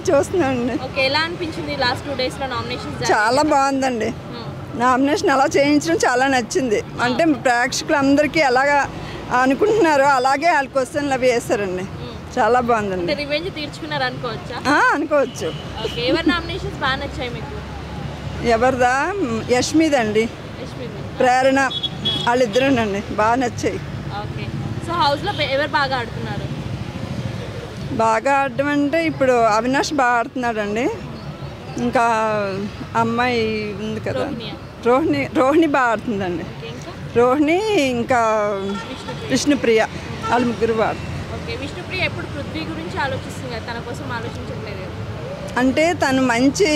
చూస్తున్నాండి. Okay, ఎలా అనిపించింది last 2 days లో నామినేషన్స్? చాలా బాగుందండి. నామినేషన్ అలా చేయించడం చాలా నచ్చింది. అంటే ప్రేక్షకులందరికీ ఎలాగా అనుకుంటున్నారో అలాగే వాళ్ళ క్వశ్చన్లు అవి వేస్తారండి. చాలా బాగుందండి. రివెంజ్ తీర్చుకున్నారు అనుకోవచ్చా? అనుకోవచ్చు. ఓకే, ఎవరి నామినేషన్స్ బాగా నచ్చాయి మీకు? ఎవరిదా? యష్మిదండి, ప్రేరణ, వాళ్ళిద్దరేనండి బాగా నచ్చాయి. ఓకే, సో హౌస్లో ఎవరు బాగా ఆడుతున్నారు? బాగా ఆడడం అంటే ఇప్పుడు అవినాష్ బాగా ఆడుతున్నాడండి. ఇంకా అమ్మాయి ఉంది కదా, రోహిణి బాగా ఆడుతుందండి. రోహిణి ఇంకా విష్ణుప్రియ, వాళ్ళు ముగ్గురు బాగా. ఓకే, విష్ణుప్రియ ఎప్పుడు పృథ్వీ గురించి ఆలోచిస్తుంది కదా, తన కోసం ఆలోచించట్లేదు? అంటే తను మంచి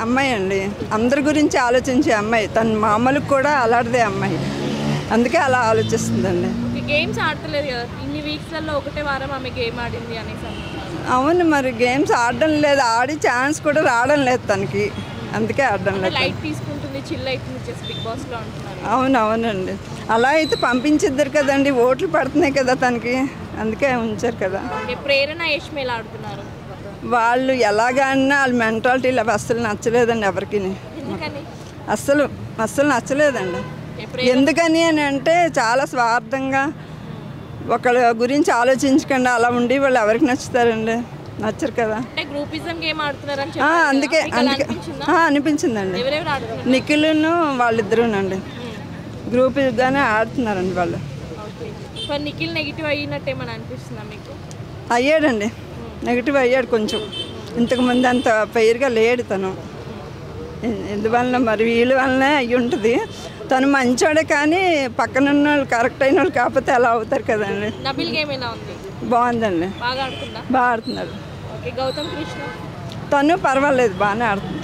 అమ్మాయి అండి, అందరి గురించి ఆలోచించే అమ్మాయి. తను మామూలుగా కూడా అలాంటిదే అమ్మాయి, అందుకే అలా ఆలోచిస్తుందండి. గేమ్స్ ఆడతలేదు కదా ఇన్ని వీక్స్లలో, ఒకటే వారం ఆమె గేమ్ ఆడింది అనేసి. అవును, మరి గేమ్స్ ఆడడం లేదు, ఆడి ఛాన్స్ కూడా రావడం లేదు తనకి, అందుకే ఆడడం లేదు. లైట్ తీసుకుంటుంది, చిల్ అవుతుంది బిగ్ బాస్ లో అంటున్నారు. అవునండి, అలా అయితే పంపించిద్దరు కదండి, ఓట్లు పడుతున్నాయి కదా తనకి, అందుకే ఉంచారు కదా. ప్రేరణ యష్మి ఎలా ఆడుతున్నారు? వాళ్ళు ఎలాగన్నా వాళ్ళ మెంటాలిటీలు అవి అస్సలు నచ్చలేదండి ఎవరికి, అస్సలు నచ్చలేదండి. ఎందుకని అని అంటే చాలా స్వార్థంగా ఒకళ్ళ గురించి ఆలోచించకుండా అలా ఉండి వాళ్ళు ఎవరికి నచ్చుతారండి, నచ్చరు కదా. అందుకే అనిపించిందండి. నిఖిల్ను వాళ్ళిద్దరూనండి గ్రూప్గానే ఆడుతున్నారండి వాళ్ళు. నిఖిల్ నెగిటివ్ అయినట్టు ఏమైనా అనిపిస్తుందా మీకు? అయ్యాడండి, నెగిటివ్ అయ్యాడు కొంచెం. ఇంతకుముందు అంత ఫెయిర్గా లేడు తను, ఎందువలన మరి వీళ్ళ వల్లనే అయ్యి ఉంటుంది. తను మంచోడే కానీ పక్కన ఉన్న వాళ్ళు కరెక్ట్ అయిన వాళ్ళు కాకపోతే అలా అవుతారు కదండి. బాగుందండి, బాగా ఆడుతున్నారు. తను పర్వాలేదు, బాగానే ఆడుతుంది.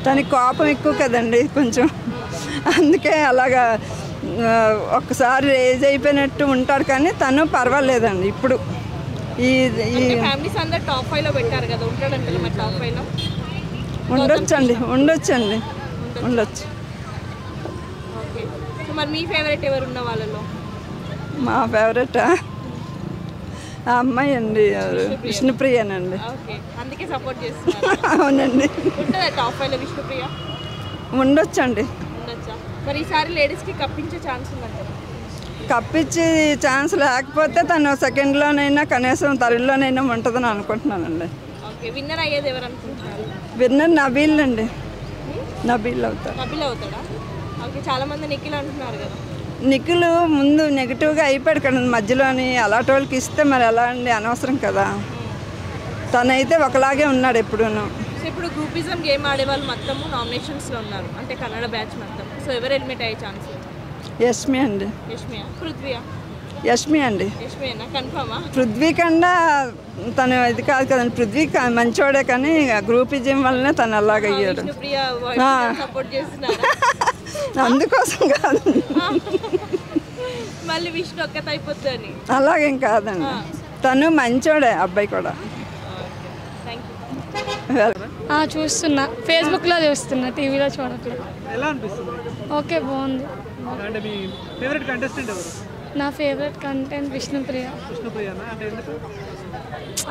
తనకి కోపం ఎక్కువ కదండి కొంచెం, అందుకే అలాగా ఒక్కసారి రేజ్ అయిపోయినట్టు ఉంటాడు. కానీ తను పర్వాలేదండి. ఇప్పుడు ఉండొచ్చు. మా ఫేవరెట్ ఆ అమ్మాయి అండి, విష్ణుప్రియనండి. అవునండి, ఉండొచ్చండి. కప్పించే ఛాన్స్ లేకపోతే తను సెకండ్లోనైనా కనీసం థర్డ్లోనైనా ఉంటుందని అనుకుంటున్నానండి. విన్నర్ నబీల్ అండి, నబీల్ అవుతాడు. నిఖిల్ ముందు నెగిటివ్గా అయిపోయాడు కదా మధ్యలోని, అలాంటి వాళ్ళకి ఇస్తే మరి ఎలా అండి, అనవసరం కదా. తనైతే ఒకలాగే ఉన్నాడు ఎప్పుడూను. ఇప్పుడు గ్రూపిజం గేమ్ ఆడే వాళ్ళు మొత్తం నామినేషన్స్లో ఉన్నారు, అంటే కన్నడ బ్యాచ్ మొత్తం. సో ఎవరు ఎలిమినేట్ అయ్యే ఛాన్స్? యష్మి అండి. యష్మి అండి. పృథ్వీ కన్నా తను ఇది కాదు కదండి, పృథ్వీ మంచోడే కానీ గ్రూపిజం వల్లనే తను అలాగ అయ్యాడు. అందుకోసం కాదు, అలాగేం కాదండి, తను మంచోడే, అబ్బాయి కూడా. చూస్తున్నా, ఫేస్బుక్లో చూస్తున్నా, టీవీలో చూడట్లేదు. ఓకే, బాగుంది. నా ఫేవరెట్ కంటెంట్ విష్ణుప్రియ.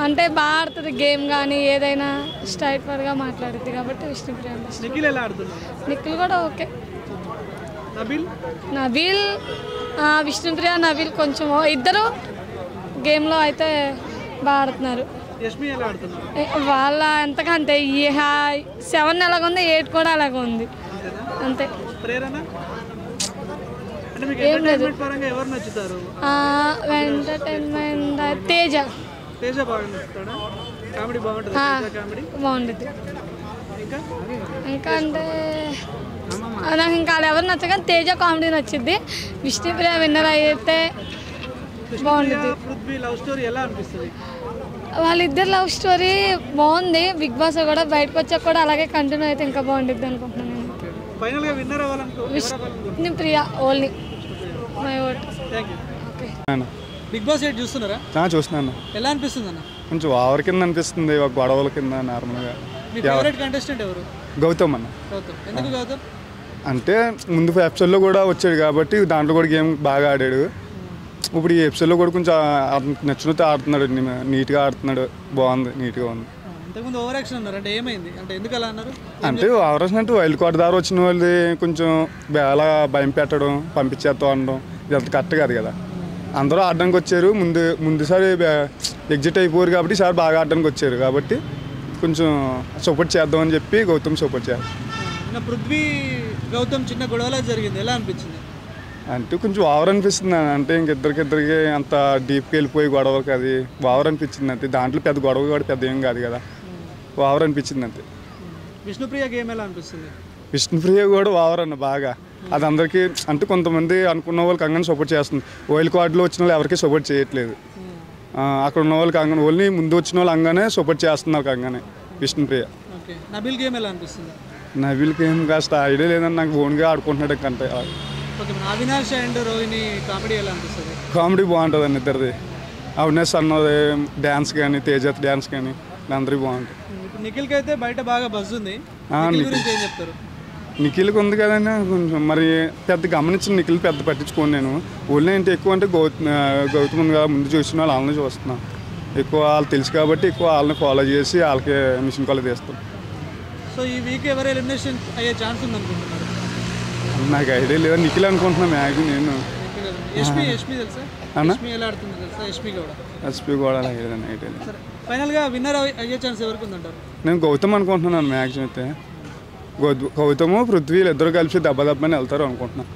అంటే బాగా ఆడుతుంది గేమ్, కానీ ఏదైనా స్ట్రైట్ ఫార్వర్డ్గా మాట్లాడుతుంది కాబట్టి విష్ణుప్రియ. నిఖిల్ కూడా ఓకే. నబీల్, విష్ణుప్రియ, నబీల్ కొంచెం ఇద్దరు గేమ్లో అయితే బాగా ఆడుతున్నారు. వాళ్ళ ఎంతకంటే 7 ఎలాగ ఉంది, 8 కూడా అలాగ ఉంది, అంతే. ఎంటర్టైన్మెంట్ తేజ బాగుంటుంది. ఇంకా అంటే నాకు ఇంకా ఎవరు నచ్చగా తేజ కామెడీ నచ్చింది. విష్ణుప్రియ విన్నర్ అయితే బాగుంటుంది. వాళ్ళిద్దరు లవ్ స్టోరీ బాగుంది. బిగ్ బాస్ కూడా బయటకు వచ్చాక కూడా అలాగే కంటిన్యూ అయితే ఇంకా బాగుంటుంది అనుకుంటున్నాను. Vishnupriya only my vote. Bigg Boss 8 చూస్తున్నారా? చూస్తున్నాను. ఎలా అనిపిస్తుంది అన్న? కొంచెం ఓవర్ కింద అనిపిస్తుంది, గొడవల కింద నార్మల్గా. మీ ఫేవరెట్ కంటెస్టెంట్ ఎవరు? గౌతమ్ అన్న. ఎందుకు గౌతమ్? అంటే ముందు ఎపిసోడ్లో కూడా వచ్చాడు కాబట్టి దాంట్లో కూడా గేమ్ బాగా ఆడాడు. ఇప్పుడు ఈ ఎపిసోడ్లో కూడా కొంచెం నచ్చినట్టు ఆడుతున్నాడు, నీట్గా ఆడుతున్నాడు, బాగుంది, నీట్గా ఉంది. ఇంతకుముందు ఓవర్ యాక్షన్ అన్నారు, అంటే ఏమైంది, అంటే ఎందుకు అలా అన్నారు? అంటే అవరసం అంటే వైల్డ్ కార్డ్ ద్వారా వచ్చిన వాళ్ళది కొంచెం అలా భయం పెట్టడం, పంపించేస్తాం అనడం ఇదంతా కరెక్ట్ కాదు కదా. అందరూ ఆడడానికి వచ్చారు, ముందుసారి ఎగ్జిట్ అయిపోయారు కాబట్టి ఈసారి బాగా ఆడడానికి వచ్చారు కాబట్టి కొంచెం సపోర్ట్ చేద్దామని చెప్పి గౌతమ్ సపోర్ట్ చేయాలి. ఇంకా పృథ్వీ గౌతమ్ చిన్న గొడవలా జరిగింది, ఎలా అనిపించింది? అంటే కొంచెం ఓవర్ అనిపిస్తుంది. అంటే ఇంకిద్దరికి అంత డీప్కి వెళ్ళిపోయి గొడవకి అది ఓవర్ అనిపించింది అంతే. దాంట్లో పెద్ద గొడవ కూడా పెద్ద ఏం కాదు కదా, ఓవర్ అనిపించింది అంతే. విష్ణుప్రియ గేమ్ ఎలా అనిపిస్తుంది? విష్ణుప్రియ కూడా ఓవర్ అన్న బాగా. అది అందరికీ అంటే కొంతమంది అనుకున్న వాళ్ళకి అంగని సపోర్ట్ చేస్తుంది, వైల్డ్ కార్డులో వచ్చిన వాళ్ళు ఎవరికి సపోర్ట్ చేయట్లేదు. అక్కడ ఉన్న వాళ్ళకి అంగని ఓన్లీ ముందు వచ్చిన వాళ్ళు అంగానే సపోర్ట్ చేస్తున్నారు అంగానే విష్ణుప్రియ. ఓకే, నబిల్ గేమ్ ఎలా అనిపిస్తుంది? నవీల్కి ఏం కాస్త ఐడియా లేదని నాకు ఓన్గా ఆడుకుంటున్నాడు కంటే. ఓకే, మన అవినాష్ అండ్ రోహిణి కామెడీ ఎలా అనిపిస్తుంది? కామెడీ బాగుంటుంది అండి ఇద్దరిది. అవినాష్ అన్నది డ్యాన్స్ కానీ, తేజత్ డ్యాన్స్ కానీ అందరికీ బాగుంటుంది. ఇప్పుడు నిఖిల్కి అయితే బయట బాగా బజ్ ఉంది, నిఖిల్ గురించి ఏం చెప్తారు? నిఖిల్కి ఉంది కదండి కొంచెం మరి పెద్ద గమనించిన నిఖిల్ పెద్ద పట్టించుకోను నేను. ఓన్లీ ఏంటి ఎక్కువ అంటే గౌతమ్ ఉంది కదా, ముందు చూసిన వాళ్ళు వాళ్ళని చూస్తున్నాను ఎక్కువ. వాళ్ళు తెలుసు కాబట్టి ఎక్కువ వాళ్ళని ఫాలో చేసి వాళ్ళకి మిషన్ కాల్ తీస్తాం. సో ఈ వీక్ ఎవరు ఎలిమినేషన్ అయ్యే ఛాన్స్ ఉంది అనుకుంటున్నారు? నాకు ఐడియా లేదా, నిఖిల్ అనుకుంటున్నా మ్యాక్సిమం నేను. యష్మి తెలుసా? అన్న యష్మి ఎలా ఆడుతుంది తెలుసా? యష్మి కూడా ఎస్పీ కూడా లేదని ఐడియా లేదు. సరే, ఫైనల్గా విన్నర్ అయ్యే ఛాన్స్ ఎవరికి ఉందంటారు? నేను గౌతమ్ అనుకుంటున్నాను మ్యాక్సిమం అయితే. గౌతము పృథ్వీలు ఇద్దరు కలిసి దెబ్బని వెళ్తారు అనుకుంటున్నాను.